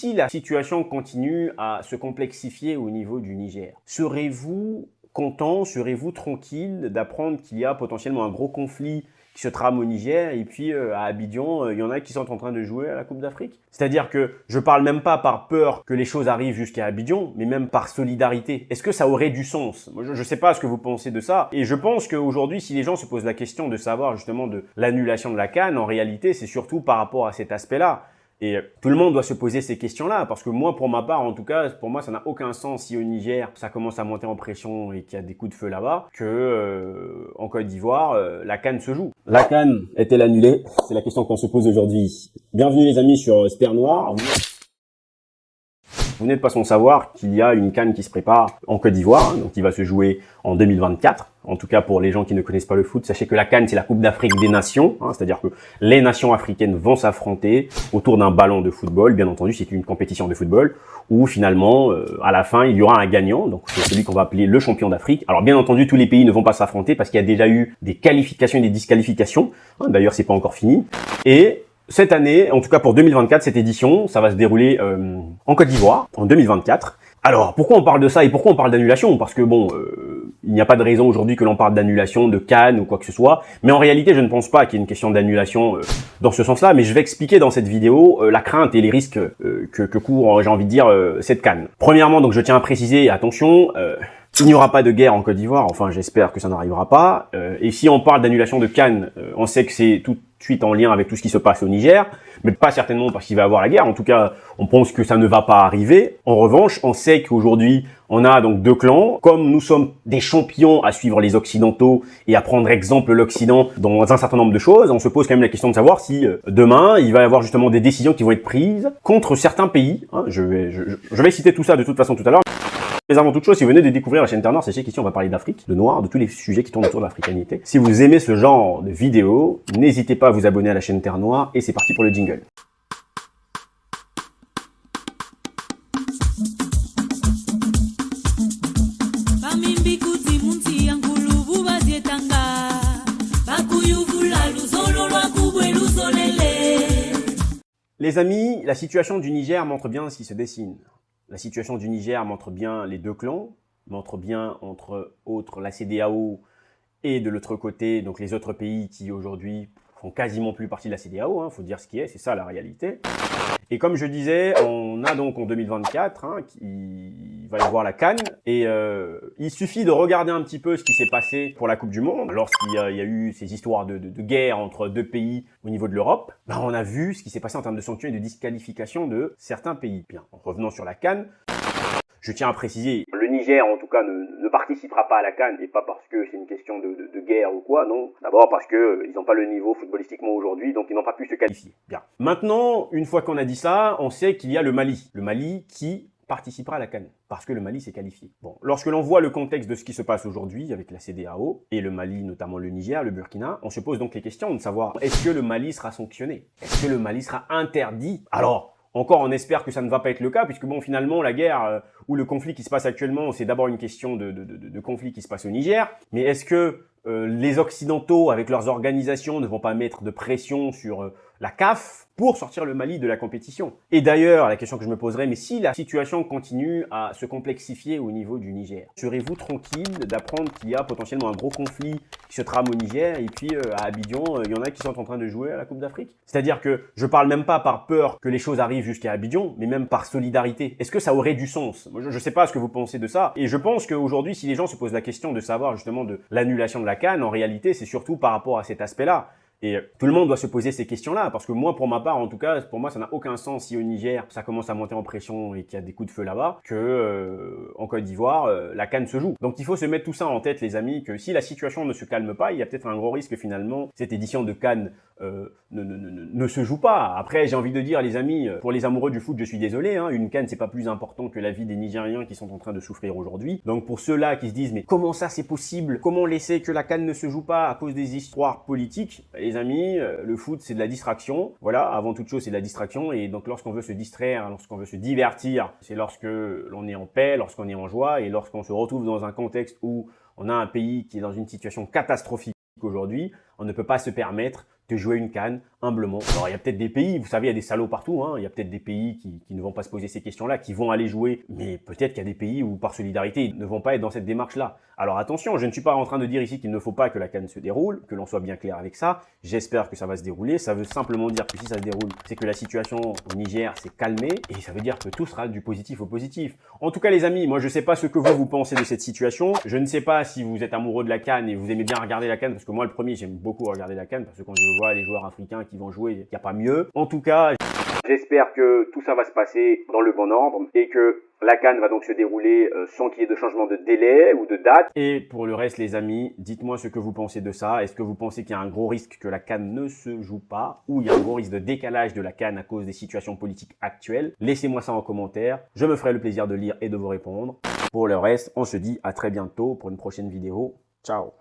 Si la situation continue à se complexifier au niveau du Niger, serez-vous content, serez-vous tranquille d'apprendre qu'il y a potentiellement un gros conflit qui se trame au Niger et puis à Abidjan, il y en a qui sont en train de jouer à la Coupe d'Afrique? C'est-à-dire que je parle même pas par peur que les choses arrivent jusqu'à Abidjan, mais même par solidarité. Est-ce que ça aurait du sens? Moi, je sais pas ce que vous pensez de ça. Et je pense qu'aujourd'hui, si les gens se posent la question de savoir justement de l'annulation de la CAN, en réalité, c'est surtout par rapport à cet aspect-là. Et tout le monde doit se poser ces questions-là, parce que moi, pour ma part, en tout cas, pour moi, ça n'a aucun sens si au Niger, ça commence à monter en pression et qu'il y a des coups de feu là-bas, que en Côte d'Ivoire, la CAN se joue. La CAN est-elle annulée? C'est la question qu'on se pose aujourd'hui. Bienvenue les amis sur Sper Noir. Vous n'êtes pas sans savoir qu'il y a une CAN qui se prépare en Côte d'Ivoire, donc qui va se jouer en 2024. En tout cas, pour les gens qui ne connaissent pas le foot, sachez que la CAN, c'est la Coupe d'Afrique des Nations, c'est-à-dire que les nations africaines vont s'affronter autour d'un ballon de football. Bien entendu, c'est une compétition de football où finalement, à la fin, il y aura un gagnant, donc c'est celui qu'on va appeler le champion d'Afrique. Alors bien entendu, tous les pays ne vont pas s'affronter parce qu'il y a déjà eu des qualifications et des disqualifications. D'ailleurs, c'est pas encore fini. Et cette année, en tout cas pour 2024, cette édition, ça va se dérouler en Côte d'Ivoire, en 2024. Alors, pourquoi on parle de ça et pourquoi on parle d'annulation? Parce que bon, il n'y a pas de raison aujourd'hui que l'on parle d'annulation, de CAN ou quoi que ce soit. Mais en réalité, je ne pense pas qu'il y ait une question d'annulation dans ce sens-là. Mais je vais expliquer dans cette vidéo la crainte et les risques que court, j'ai envie de dire, cette CAN. Premièrement, donc je tiens à préciser, attention, il n'y aura pas de guerre en Côte d'Ivoire. Enfin, j'espère que ça n'arrivera pas. Et si on parle d'annulation de CAN, on sait que c'est tout de suite en lien avec tout ce qui se passe au Niger, mais pas certainement parce qu'il va y avoir la guerre. En tout cas, on pense que ça ne va pas arriver. En revanche, on sait qu'aujourd'hui, on a donc deux clans. Comme nous sommes des champions à suivre les Occidentaux et à prendre exemple l'Occident dans un certain nombre de choses, on se pose quand même la question de savoir si demain, il va y avoir justement des décisions qui vont être prises contre certains pays. Je vais citer tout ça de toute façon tout à l'heure. Mais avant toute chose, si vous venez de découvrir la chaîne Terre Noire, sachez qu'ici on va parler d'Afrique, de noir, de tous les sujets qui tournent autour de l'africanité. Si vous aimez ce genre de vidéos, n'hésitez pas à vous abonner à la chaîne Terre Noire et c'est parti pour le jingle. Les amis, la situation du Niger montre bien ce qui se dessine. La situation du Niger montre bien les deux clans, montre bien entre autres la CEDEAO et de l'autre côté, donc les autres pays qui aujourd'hui font quasiment plus partie de la CEDEAO, faut dire ce qui est, c'est ça la réalité. Et comme je disais, on a donc en 2024, il va y avoir la CAN, et il suffit de regarder un petit peu ce qui s'est passé pour la Coupe du Monde, lorsqu'il y a eu ces histoires de guerre entre deux pays au niveau de l'Europe, on a vu ce qui s'est passé en termes de sanctions et de disqualification de certains pays. Bien, en revenant sur la CAN, je tiens à préciser, le Niger en tout cas ne participera pas à la CAN et pas parce que c'est une question de guerre ou quoi, non. D'abord parce que ils n'ont pas le niveau footballistiquement aujourd'hui, donc ils n'ont pas pu se qualifier. Bien. Maintenant, une fois qu'on a dit ça, on sait qu'il y a le Mali. Le Mali qui participera à la CAN, parce que le Mali s'est qualifié. Bon, lorsque l'on voit le contexte de ce qui se passe aujourd'hui avec la CEDEAO et le Mali, notamment le Niger, le Burkina, on se pose donc les questions de savoir est-ce que le Mali sera sanctionné? Est-ce que le Mali sera interdit? Alors, encore, on espère que ça ne va pas être le cas, puisque bon, finalement, la guerre ou le conflit qui se passe actuellement, c'est d'abord une question de conflit qui se passe au Niger. Mais est-ce que les Occidentaux, avec leurs organisations, ne vont pas mettre de pression sur la CAF pour sortir le Mali de la compétition? Et d'ailleurs, la question que je me poserais, mais si la situation continue à se complexifier au niveau du Niger, serez-vous tranquille d'apprendre qu'il y a potentiellement un gros conflit qui se trame au Niger et puis à Abidjan, il y en a qui sont en train de jouer à la Coupe d'Afrique? C'est-à-dire que je parle même pas par peur que les choses arrivent jusqu'à Abidjan, mais même par solidarité. Est-ce que ça aurait du sens? Moi, je sais pas ce que vous pensez de ça. Et je pense qu'aujourd'hui, si les gens se posent la question de savoir justement de l'annulation de la CAN, en réalité, c'est surtout par rapport à cet aspect-là. Et tout le monde doit se poser ces questions-là, parce que moi, pour ma part, en tout cas, pour moi, ça n'a aucun sens si au Niger, ça commence à monter en pression et qu'il y a des coups de feu là-bas, que en Côte d'Ivoire, la CAN se joue. Donc il faut se mettre tout ça en tête, les amis, que si la situation ne se calme pas, il y a peut-être un gros risque finalement, cette édition de CAN ne se joue pas. Après, j'ai envie de dire, les amis, pour les amoureux du foot, je suis désolé, une CAN, c'est pas plus important que la vie des Nigériens qui sont en train de souffrir aujourd'hui. Donc pour ceux-là qui se disent, mais comment ça c'est possible? Comment laisser que la CAN ne se joue pas à cause des histoires politiques? Les amis, le foot, c'est de la distraction. Voilà, avant toute chose, c'est de la distraction. Et donc, lorsqu'on veut se distraire, lorsqu'on veut se divertir, c'est lorsque l'on est en paix, lorsqu'on est en joie et lorsqu'on se retrouve dans un contexte où on a un pays qui est dans une situation catastrophique aujourd'hui, on ne peut pas se permettre de jouer une CAN humblement. Alors il y a peut-être des pays, vous savez, il y a des salauds partout, hein. Il y a peut-être des pays qui ne vont pas se poser ces questions-là, qui vont aller jouer, mais peut-être qu'il y a des pays où par solidarité, ils ne vont pas être dans cette démarche-là. Alors attention, je ne suis pas en train de dire ici qu'il ne faut pas que la CAN se déroule, que l'on soit bien clair avec ça. J'espère que ça va se dérouler. Ça veut simplement dire que si ça se déroule, c'est que la situation au Niger s'est calmée et ça veut dire que tout sera du positif au positif. En tout cas les amis, moi je ne sais pas ce que vous pensez de cette situation. Je ne sais pas si vous êtes amoureux de la CAN et vous aimez bien regarder la CAN, parce que moi le premier j'aime beaucoup regarder la CAN parce que quand je vois les joueurs africains qui vont jouer, il n'y a pas mieux. En tout cas, j'espère que tout ça va se passer dans le bon ordre et que la CAN va donc se dérouler sans qu'il y ait de changement de délai ou de date. Et pour le reste, les amis, dites-moi ce que vous pensez de ça. Est-ce que vous pensez qu'il y a un gros risque que la CAN ne se joue pas ou il y a un gros risque de décalage de la CAN à cause des situations politiques actuelles? Laissez-moi ça en commentaire. Je me ferai le plaisir de lire et de vous répondre. Pour le reste, on se dit à très bientôt pour une prochaine vidéo. Ciao!